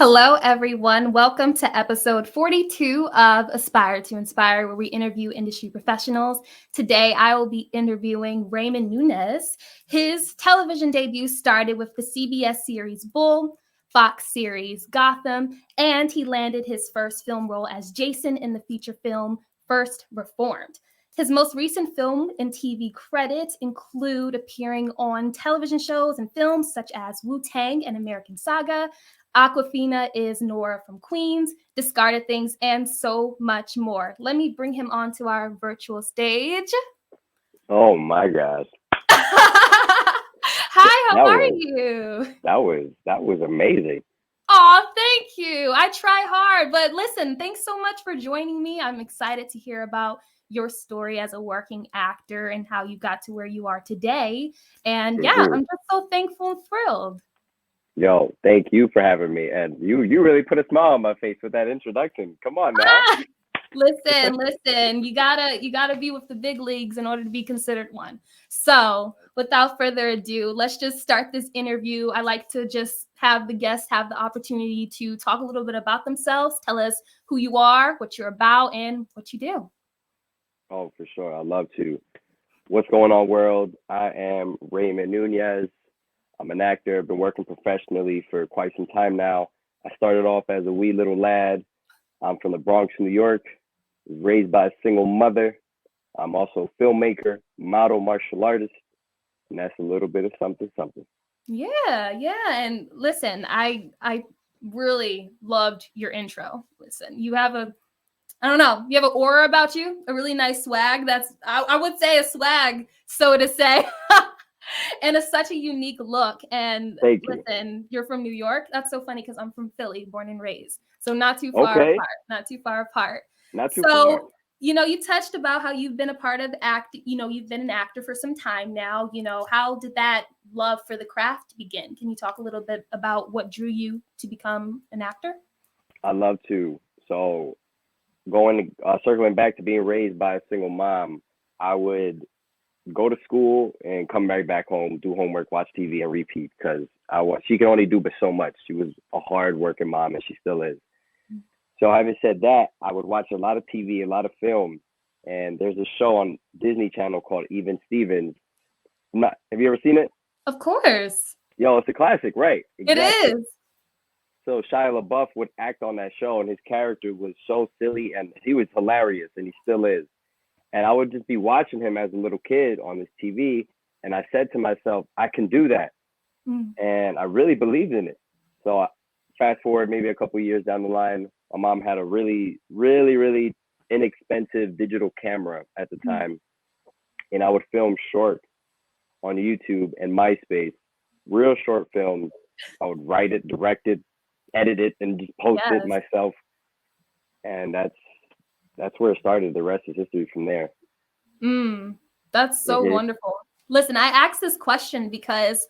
Hello, everyone. Welcome to episode 42 of Aspire to Inspire, where we interview industry professionals. Today, I will be interviewing Ramon Nunez. His television debut started with the CBS series Bull, Fox series Gotham, and he landed his first film role as Jason in the feature film First Reformed. His most recent film and TV credits include appearing on television shows and films such as Wu-Tang and American Saga, Aquafina is Nora from Queens, Discarded Things, and so much more. Let me bring him onto our virtual stage. Oh my gosh. Hi, how That are was you? that was amazing. Oh, thank you. I try hard, but listen, thanks so much for joining me. I'm excited to hear about your story as a working actor and how you got to where you are today. And yeah, Hmm. I'm just so thankful and thrilled. Yo, thank you for having me. And you really put a smile on my face with that introduction. Come on now. Ah, listen, you gotta be with the big leagues in order to be considered one. So without further ado, let's just start this interview. I like to just have the guests have the opportunity to talk a little bit about themselves, tell us who you are, what you're about, and what you do. Oh, for sure. I love to. What's going on, world? I am Ramon Nunez. I'm an actor. I've been working professionally for quite some time now. I started off as a wee little lad. I'm from the Bronx, New York. Was raised by a single mother. I'm also a filmmaker, model, martial artist, and that's a little bit of something, something. Yeah. And listen, I really loved your intro. Listen, you have a I don't know. You have an aura about you, a really nice swag. I would say a swag, so to say, and it's such a unique look. And Thank you. listen, you're from New York. That's so funny because I'm from Philly, born and raised. So not too far Okay, apart. Not too far apart. not too far. So, you touched about how you've been a part of act, you've been an actor for some time now. How did that love for the craft begin? Can you talk a little bit about what drew you to become an actor? I love to. So circling back to being raised by a single mom, I would go to school and come back home, do homework, watch TV, and repeat because she could only do but so much. She was a hard working mom, and she still is. So having said that, I would watch a lot of TV, a lot of film, and there's a show on Disney Channel called Even Stevens. Have you ever seen it? Of course. Yo, it's a classic, right? It Exactly. is. So Shia LaBeouf would act on that show, and his character was so silly, and he was hilarious, and he still is. And I would just be watching him as a little kid on this TV, and I said to myself, I can do that, Mm. and I really believed in it. So fast forward maybe a couple of years down the line, my mom had a really, really, really inexpensive digital camera at the Mm. time, and I would film short on YouTube and MySpace, real short films. I would write it, direct it, edit it, and just post it Yes. myself. And that's where it started. The rest is history from there. Mm. That's so Hmm. wonderful. Listen, I asked this question because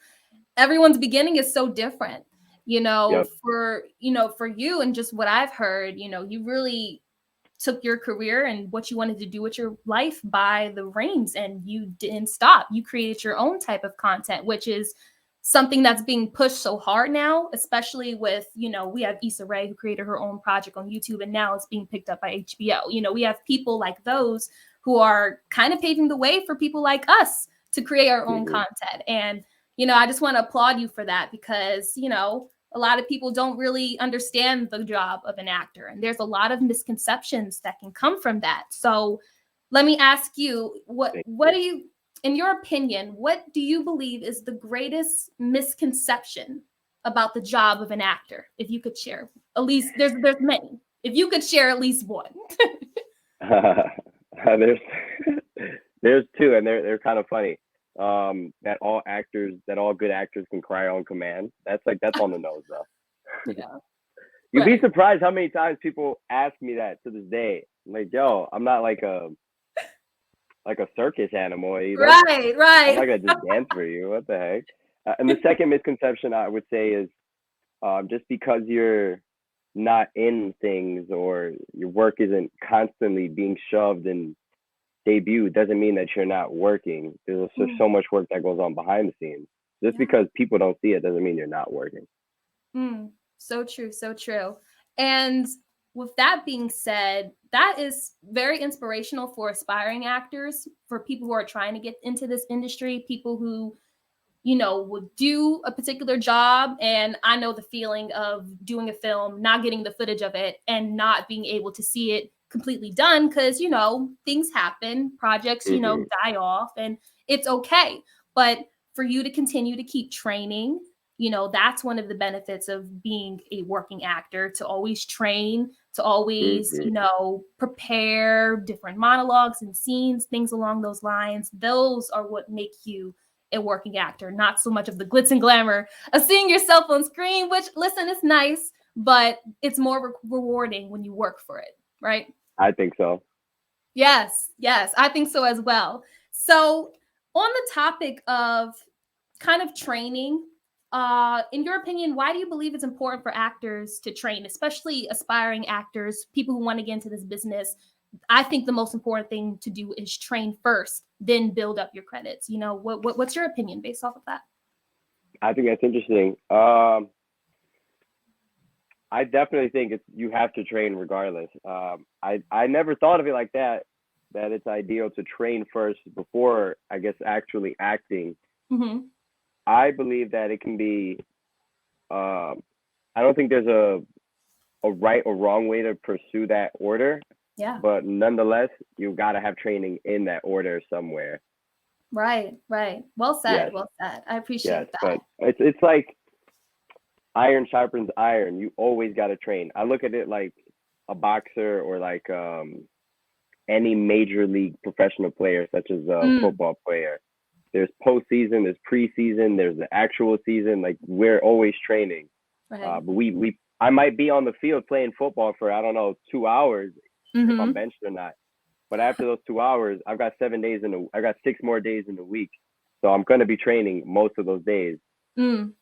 everyone's beginning is so different. Yep. For you and just what I've heard, you really took your career and what you wanted to do with your life by the reins, and you didn't stop. You created your own type of content, which is something that's being pushed so hard now, especially with, we have Issa Rae who created her own project on YouTube and now it's being picked up by HBO. We have people like those who are kind of paving the way for people like us to create our own Hmm. content. And, I just want to applaud you for that because, a lot of people don't really understand the job of an actor. And there's a lot of misconceptions that can come from that. So let me ask you, Thank what you. do you in your opinion, what do you believe is the greatest misconception about the job of an actor? If you could share, at least there's many. If you could share at least one. there's there's two, and they're kind of funny. That all good actors can cry on command. That's on the nose though. Yeah. You'd be Right. surprised how many times people ask me that to this day. I'm like, yo, I'm not like a circus animal either. Right. I'm Right. not gonna just dance for you. What the heck? And the second misconception I would say is just because you're not in things or your work isn't constantly being shoved and debuted doesn't mean that you're not working. There's just Mm, so much work that goes on behind the scenes. Just yeah. because people don't see it doesn't mean you're not working. Mm. So true, so true. And with that being said, that is very inspirational for aspiring actors, for people who are trying to get into this industry, people who, you know, would do a particular job. And I know the feeling of doing a film, not getting the footage of it, and not being able to see it completely done because, you know, things happen, projects, you know, Mm-hmm. die off, and it's okay. But for you to continue to keep training, you know, that's one of the benefits of being a working actor, to always train, to always, Mm-hmm. you know, prepare different monologues and scenes, things along those lines. Those are what make you a working actor, not so much of the glitz and glamour of seeing yourself on screen, which, listen, is nice, but it's more rewarding when you work for it, right? I think so. Yes, yes, I think so as well. So, on the topic of kind of training, in your opinion, why do you believe it's important for actors to train, especially aspiring actors, people who want to get into this business? I think the most important thing to do is train first, then build up your credits. You know, what's your opinion based off of that? I think that's interesting. I definitely think you have to train regardless. I never thought of it like that. That it's ideal to train first before, I guess, actually acting. Mm-hmm. I believe that it can be. I don't think there's a right or wrong way to pursue that order, Yeah. but nonetheless, you got to have training in that order somewhere. Right. Right. Well said. Yes, Well said. I yes, appreciate that. but it's like iron sharpens iron. You always got to train. I look at it like a boxer or like any major league professional player, such as a Mm, football player. There's postseason, there's preseason, there's the actual season. Like we're always training. right. But I might be on the field playing football for I don't know 2 hours if I'm Mm-hmm. benched or not. But after those 2 hours, I got 6 more days in the week, so I'm gonna be training most of those days. Mm,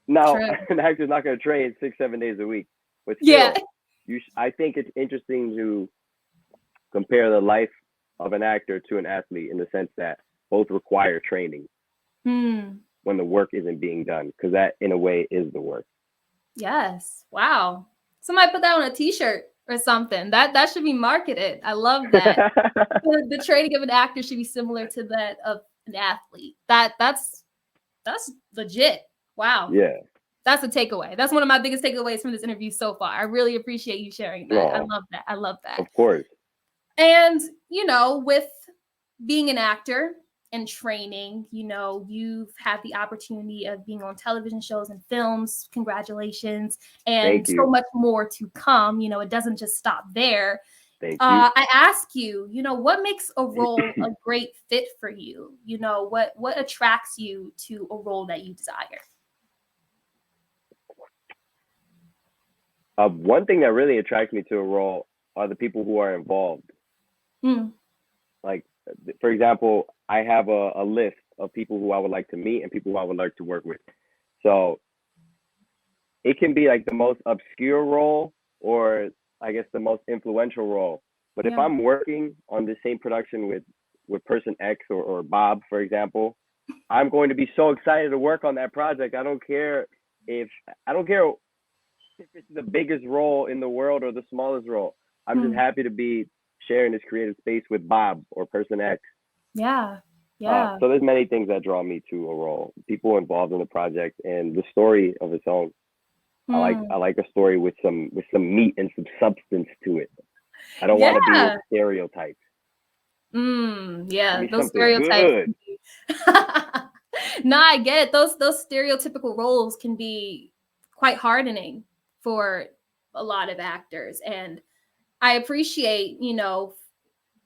Now, true. an actor's not gonna train 6, 7 days a week, but Yeah. still, I think it's interesting to compare the life of an actor to an athlete in the sense that both require training Mm, when the work isn't being done, because that in a way is the work. yes. Wow. Somebody put that on a t-shirt or something. That should be marketed. I love that. The training of an actor should be similar to that of an athlete. That's legit. Wow. Yeah. That's a takeaway. That's one of my biggest takeaways from this interview so far. I really appreciate you sharing that. I No, love that. I love that. of course. And, you know, with being an actor and training, you know, you've had the opportunity of being on television shows and films. Congratulations. Thank And so you. much more to come. You know, it doesn't just stop there. Thank you. I ask you, you know, what makes a role a great fit for you? You know, what attracts you to a role that you desire? One thing that really attracts me to a role are the people who are involved. Mm, Like, for example, I have a list of people who I would like to meet and people who I would like to work with. So it can be like the most obscure role or I guess the most influential role. But if yeah. I'm working on the same production with person X or Bob, for example, I'm going to be so excited to work on that project. If I don't care if it's the biggest role in the world or the smallest role. I'm just Mm, happy to be sharing this creative space with Bob or person X. yeah. Yeah. So there's many things that draw me to a role. People involved in the project and the story of its own. Mm, I like a story with some meat and some substance to it. I don't want to be a yeah. stereotype. Give Yeah. me Those something stereotypes good. can be No, I get it. Those stereotypical roles can be quite hardening for a lot of actors. And I appreciate, you know,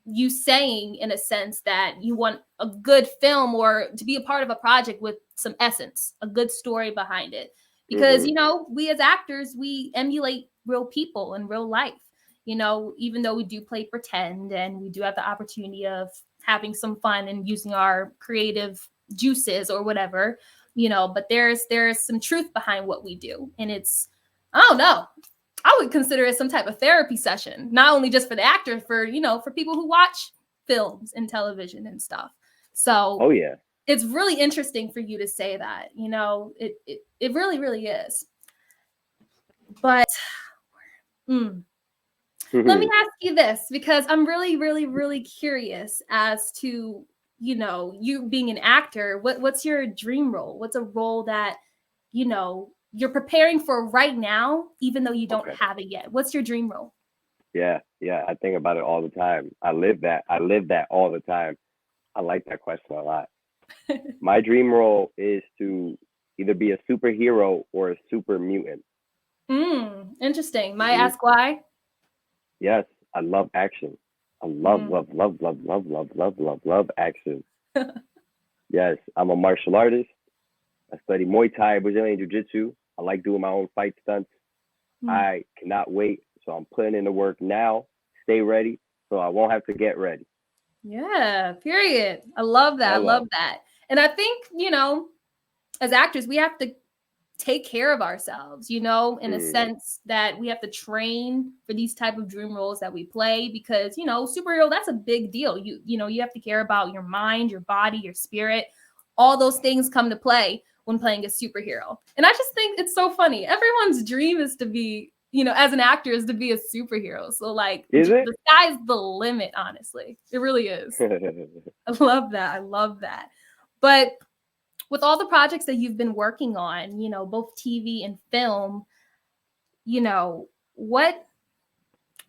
you saying in a sense that you want a good film or to be a part of a project with some essence, a good story behind it. Because, Hmm. you know, we as actors, we emulate real people in real life. You know, even though we do play pretend and we do have the opportunity of having some fun and using our creative juices or whatever, you know, but there's some truth behind what we do. And it's, I don't know, I would consider it some type of therapy session, not only just for the actor, for, you know, for people who watch films and television and stuff. So Oh yeah. it's really interesting for you to say that, you know, it really, really is. But let me ask you this, because I'm really, really, really curious as to, you being an actor, what's your dream role? What's a role that, you're preparing for right now, even though you don't have it yet? What's your dream role? Yeah, I think about it all the time. I live that all the time. I like that question a lot. My dream role is to either be a superhero or a super mutant. Interesting. Might I ask why? Yes, I love action. I love action. Yes, I'm a martial artist. I study Muay Thai, Brazilian Jiu-Jitsu. I like doing my own fight stunts. I cannot wait. So I'm putting in the work now. Stay ready so I won't have to get ready. Yeah, period. I love that. I love that. And I think, as actors, we have to take care of ourselves, in a sense that we have to train for these type of dream roles that we play, because, superhero, that's a big deal. You have to care about your mind, your body, your spirit. All those things come to play when playing a superhero. And I just think it's so funny. Everyone's dream is to be, as an actor, is to be a superhero. So like, the sky's the limit, honestly. It really is. I love that. I love that. But with all the projects that you've been working on, both TV and film, what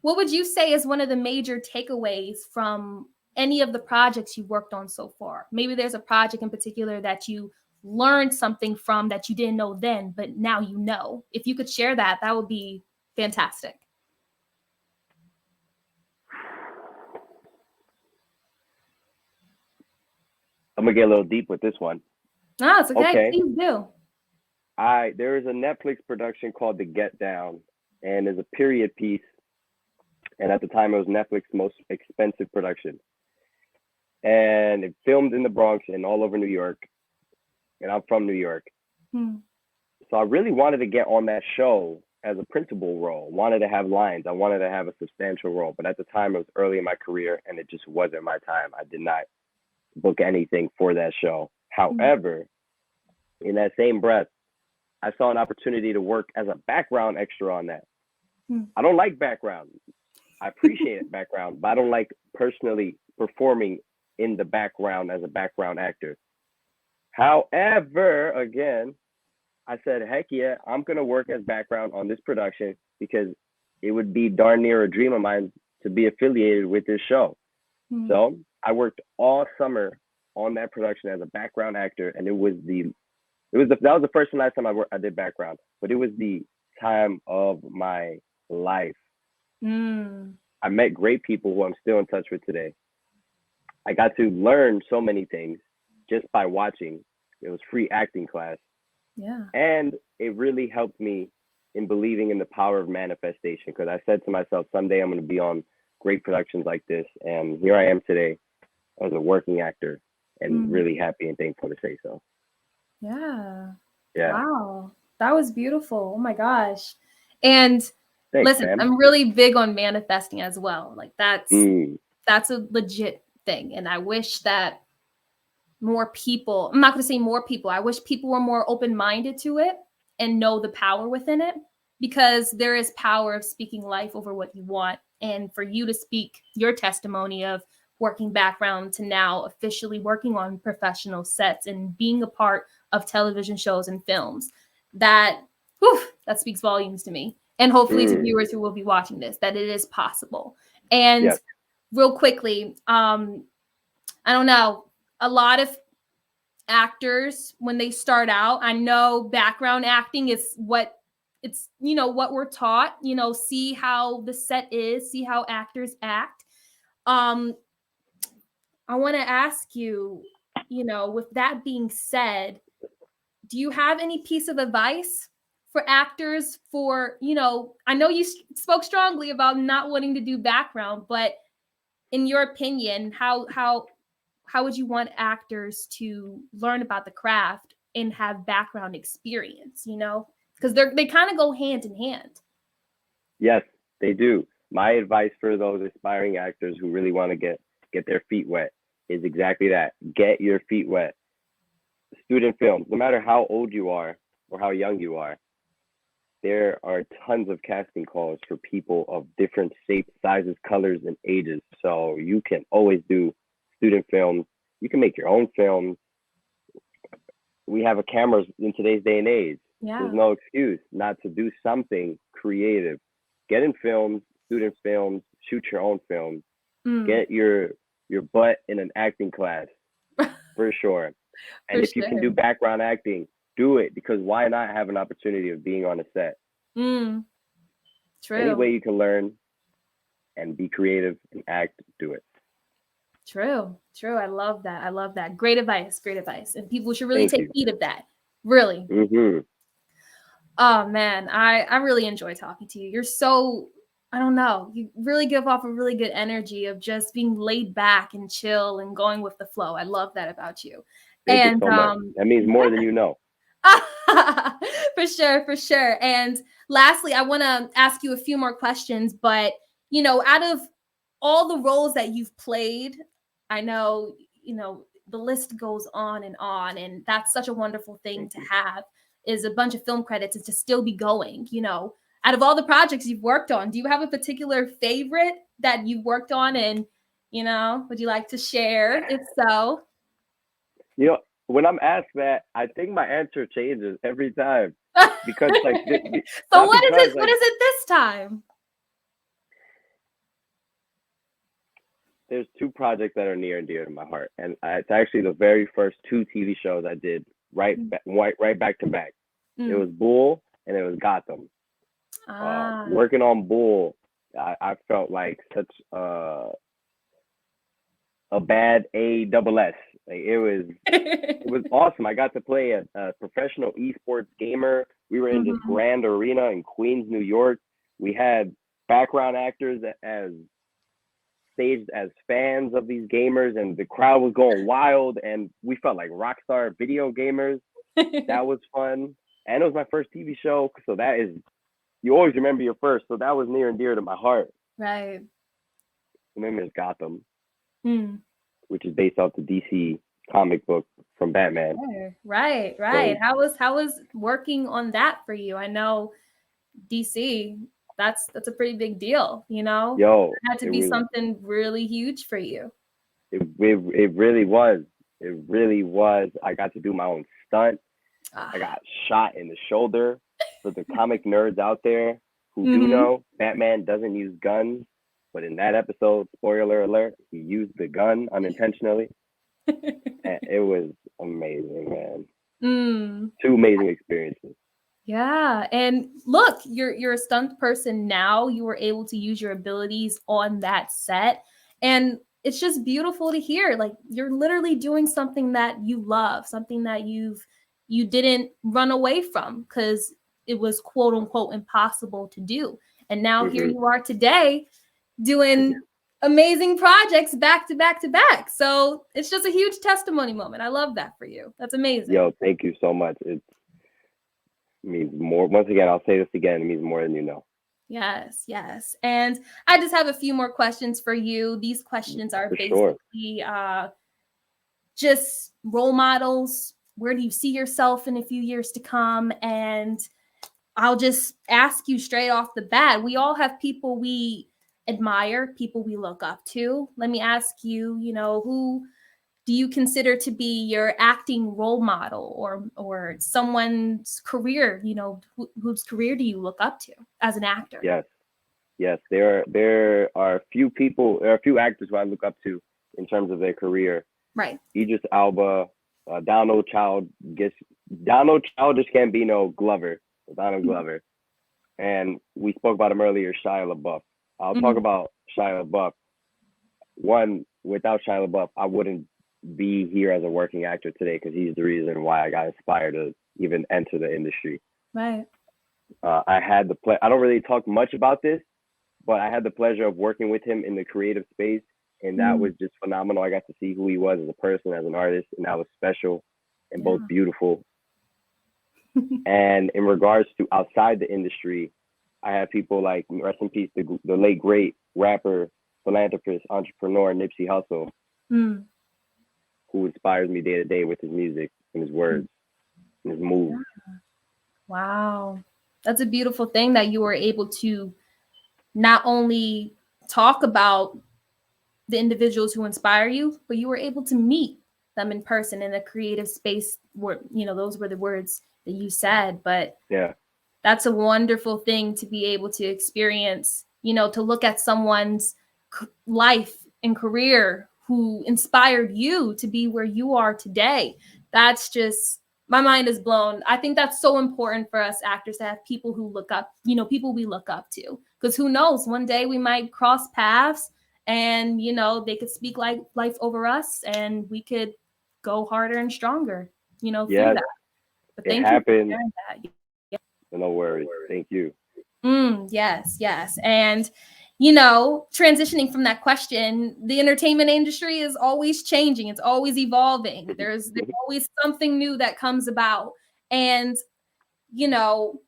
would you say is one of the major takeaways from any of the projects you've worked on so far? Maybe there's a project in particular that you learned something from that you didn't know then, but now you know. If you could share that, that would be fantastic. I'm gonna get a little deep with this one. No, it's okay. Please do. There is a Netflix production called The Get Down, and it's a period piece. And at the time, it was Netflix's most expensive production. And it filmed in the Bronx and all over New York. And I'm from New York. So I really wanted to get on that show as a principal role. Wanted to have lines. I wanted to have a substantial role. But at the time, it was early in my career, and it just wasn't my time. I did not book anything for that show. However, in that same breath, I saw an opportunity to work as a background extra on that. I don't like background. I appreciate background, but I don't like personally performing in the background as a background actor. However, again, I said, heck yeah, I'm going to work as background on this production because it would be darn near a dream of mine to be affiliated with this show. So I worked all summer on that production as a background actor, and that was the first and last time I did background, but it was the time of my life. I met great people who I'm still in touch with today. I got to learn so many things just by watching. It was free acting class. Yeah. And it really helped me in believing in the power of manifestation, because I said to myself, someday I'm going to be on great productions like this. And here I am today as a working actor, and really happy and thankful to say so. Yeah. Wow. That was beautiful. Oh my gosh. And thanks, listen, Sam. I'm really big on manifesting as well. Like that's a legit thing. And I wish that more people, I'm not going to say more people, I wish people were more open-minded to it and know the power within it, because there is power of speaking life over what you want. And for you to speak your testimony of working background to now officially working on professional sets and being a part of television shows and films, that speaks volumes to me. And hopefully to viewers who will be watching this, that it is possible. And real quickly, I don't know, a lot of actors, when they start out, I know background acting is what it's, what we're taught, see how the set is, see how actors act. I want to ask you, with that being said, do you have any piece of advice for actors for, I know you spoke strongly about not wanting to do background, but in your opinion, how would you want actors to learn about the craft and have background experience, because they kind of go hand in hand. Yes, they do. My advice for those aspiring actors who really want to get their feet wet is exactly that. Get your feet wet. Student films, no matter how old you are or how young you are, there are tons of casting calls for people of different shapes, sizes, colors, and ages. So you can always do student films. You can make your own films. We have a cameras in today's day and age. Yeah. There's no excuse not to do something creative. Get in films, student films, shoot your own films. Get your butt in an acting class for sure. And if you can do background acting, do it, because why not have an opportunity of being on a set? True. Any way you can learn and be creative and act, do it. True. I love that. Great advice. And people should really take heed of that. Really. Oh man, I really enjoy talking to you. You're so, I don't know, you really give off a really good energy of just being laid back and chill and going with the flow. I love that about you. Thank you so much. That means more than you know. For sure. And lastly, I want to ask you a few more questions, but out of all the roles that you've played, I know, the list goes on, and that's such a wonderful thing to have, is a bunch of film credits and to still be going. Out of all the projects you've worked on, do you have a particular favorite that you've worked on, and would you like to share? If so, when I'm asked that, I think my answer changes every time, because so what is it? What is it this time? There's two projects that are near and dear to my heart, and it's actually the very first two TV shows I did right back to back. It was Bull and it was Gotham. Working on Bull, I felt like such a bad ASS. It was awesome. I got to play a professional esports gamer. We were in this grand arena in Queens, New York. We had background actors as staged as fans of these gamers, and the crowd was going wild, and we felt like rock star video gamers. That was fun. And it was my first TV show, so that is, you always remember your first, so that was near and dear to my heart. Right. And then there's Gotham, which is based off the DC comic book from Batman. Right. So, how was working on that for you? I know DC, that's a pretty big deal, Yo, it had to be something really huge for you. It really was. It really was. I got to do my own stunt. I got shot in the shoulder. For the comic nerds out there who do know, Batman doesn't use guns, but in that episode, spoiler alert, he used the gun unintentionally. And it was amazing, man. Two amazing experiences. Yeah. And look, you're a stunt person now. You were able to use your abilities on that set. And it's just beautiful to hear. Like, you're literally doing something that you love, something that you didn't run away from because it was quote unquote impossible to do. And now here you are today doing amazing projects back to back to back. So it's just a huge testimony moment. I love that for you. That's amazing. Yo, thank you so much. It means more. Once again, I'll say this again. It means more than you know. Yes. And I just have a few more questions for you. These questions are basically just role models. Where do you see yourself in a few years to come? And I'll just ask you straight off the bat. We all have people we admire, people we look up to. Let me ask you, who do you consider to be your acting role model, or someone's career, whose career do you look up to as an actor? Yes. There are a few people, there are a few actors who I look up to in terms of their career. Right. Idris Elba, Donald Childish Gambino, Donald Glover. And we spoke about him earlier, Shia LaBeouf. I'll talk about Shia LaBeouf. One, without Shia LaBeouf, I wouldn't be here as a working actor today, because he's the reason why I got inspired to even enter the industry. Right. I had I don't really talk much about this, but I had the pleasure of working with him in the creative space, and that was just phenomenal. I got to see who he was as a person, as an artist, and that was special and both beautiful. And in regards to outside the industry, I have people like, rest in peace, the late great rapper, philanthropist, entrepreneur Nipsey Hussle, who inspires me day to day with his music and his words and his moves. Wow. That's a beautiful thing that you were able to not only talk about the individuals who inspire you, but you were able to meet them in person in a creative space where, those were the words that you said. But Yeah. that's a wonderful thing to be able to experience, to look at someone's life and career who inspired you to be where you are today. That's just, my mind is blown. I think that's so important for us actors to have people who look up, people we look up to, because who knows, one day we might cross paths and, they could speak life over us and we could go harder and stronger, through Yes, that. But it thank you for happened. sharing that. No worries. Thank you. Yes, yes. And, transitioning from that question, the entertainment industry is always changing. It's always evolving. There's always something new that comes about. And, you know,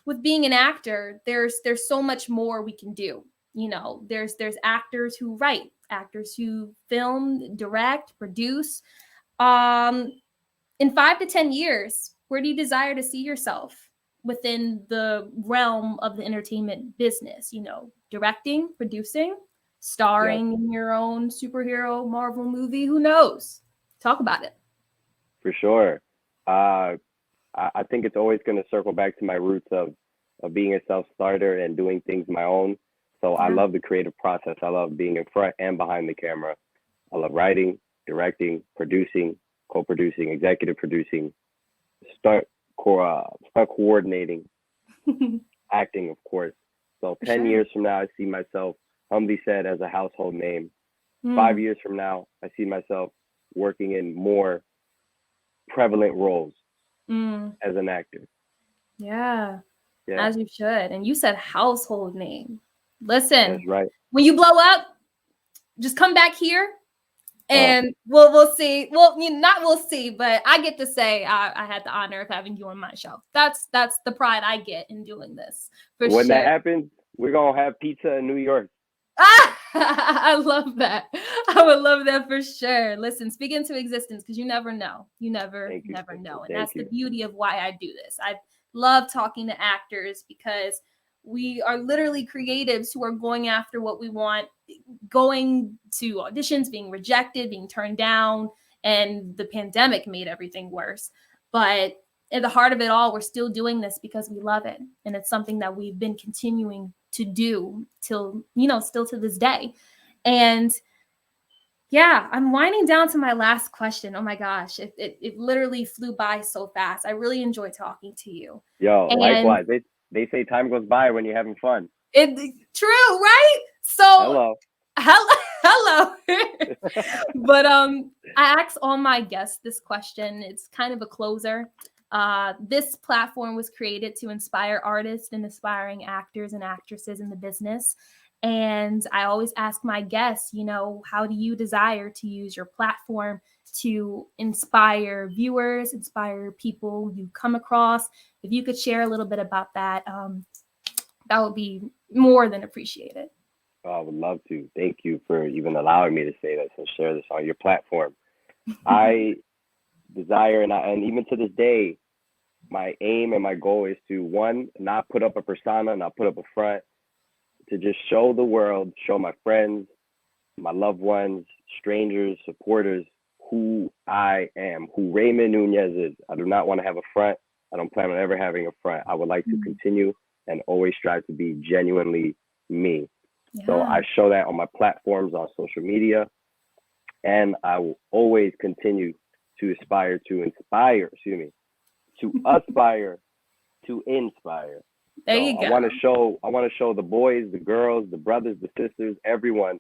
with being an actor, there's so much more we can do. There's actors who write, actors who film, direct, produce. Um, in 5 to 10 years, where do you desire to see yourself within the realm of the entertainment business? Directing, producing, Yes, starring in your own superhero Marvel movie. Who knows? Talk about it. for sure. Uh, I think it's always going to circle back to my roots of being a self starter and doing things my own. So I Yeah. love the creative process. I love being in front and behind the camera. I love writing, directing, producing, co-producing, executive producing, stunt stunt coordinating, acting, of course. So For 10 sure. years from now, I see myself humbly said as a household name. 5 years from now, I see myself working in more prevalent roles Mm. as an actor. Yeah, Yeah, as you should. And you said household name. that's Listen, right. when you blow up, just come back here Oh, and we'll see. Well, not we'll see, but I get to say I had the honor of having you on my show. That's the pride I get in doing this for when that sure. happens, we're gonna have pizza in New York. Ah, I love that. I would love that for sure. Listen, speak into existence because you never know. You never, Thank you, never sister. know. And Thank that's the you. beauty of why I do this. I love talking to actors because we are literally creatives who are going after what we want, going to auditions, being rejected, being turned down, and the pandemic made everything worse. But at the heart of it all, we're still doing this because we love it. And it's something that we've been continuing to do till, still to this day. And yeah, I'm winding down to my last question. Oh my gosh, it literally flew by so fast. I really enjoy talking to you. Yo, And likewise. They say time goes by when you're having fun. true, right? So Hello. hello. But I ask all my guests this question. It's kind of a closer. This platform was created to inspire artists and aspiring actors and actresses in the business. And I always ask my guests, how do you desire to use your platform to inspire viewers, inspire people you come across? If you could share a little bit about that, that would be more than appreciated. Oh, I would love to. Thank you for even allowing me to say this and share this on your platform. I desire and even to this day, my aim and my goal is to one, not put up a persona, not put up a front, to just show the world, show my friends, my loved ones, strangers, supporters, who I am, who Ramon Nunez is. I do not want to have a front. I don't plan on ever having a front. I would like to continue and always strive to be genuinely me. So Yeah. I show that on my platforms on social media, and I will always continue to aspire to inspire. There So you go. I want to show the boys, the girls, the brothers, the sisters, everyone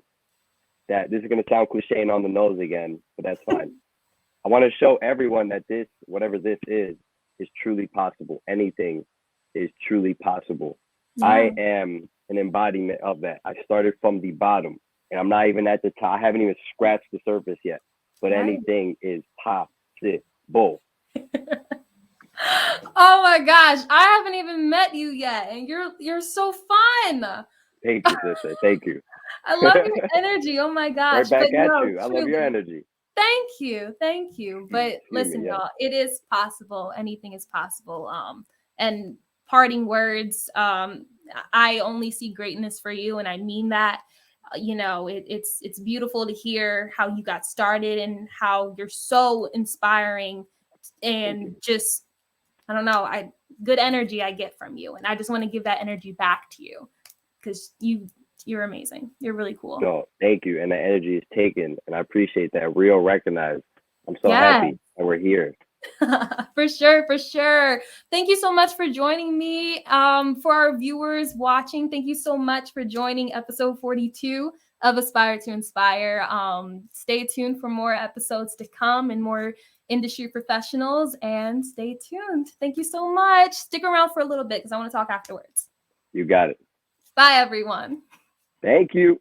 that this is going to sound cliche and on the nose again, but that's fine. I want to show everyone that this, whatever this is truly possible. Anything is truly possible. Yeah. I am an embodiment of that. I started from the bottom and I'm not even at the top. I haven't even scratched the surface yet, but Right. anything is possible. Oh my gosh, I haven't even met you yet, and you're so fun. Thank you, sister. Thank you. I love your energy. Oh my gosh. Right But back at no, you. I love your truly. energy. Thank you. Thank you. But Excuse me. listen, Yes. y'all, it is possible. Anything is possible. And parting words. I only see greatness for you, and I mean that. You know, it's beautiful to hear how you got started and how you're so inspiring, and just, I don't know, good energy I get from you, and I just want to give that energy back to you, because you're amazing. You're really cool. No, thank you. And the energy is taken, and I appreciate that. Real recognized. I'm so Yes. happy that we're here. For sure, for sure. Thank you so much for joining me. For our viewers watching, thank you so much for joining episode 42 of Aspire to Inspire. Stay tuned for more episodes to come and more industry professionals, and stay tuned. Thank you so much. Stick around for a little bit because I want to talk afterwards. You got it. Bye, everyone. Thank you.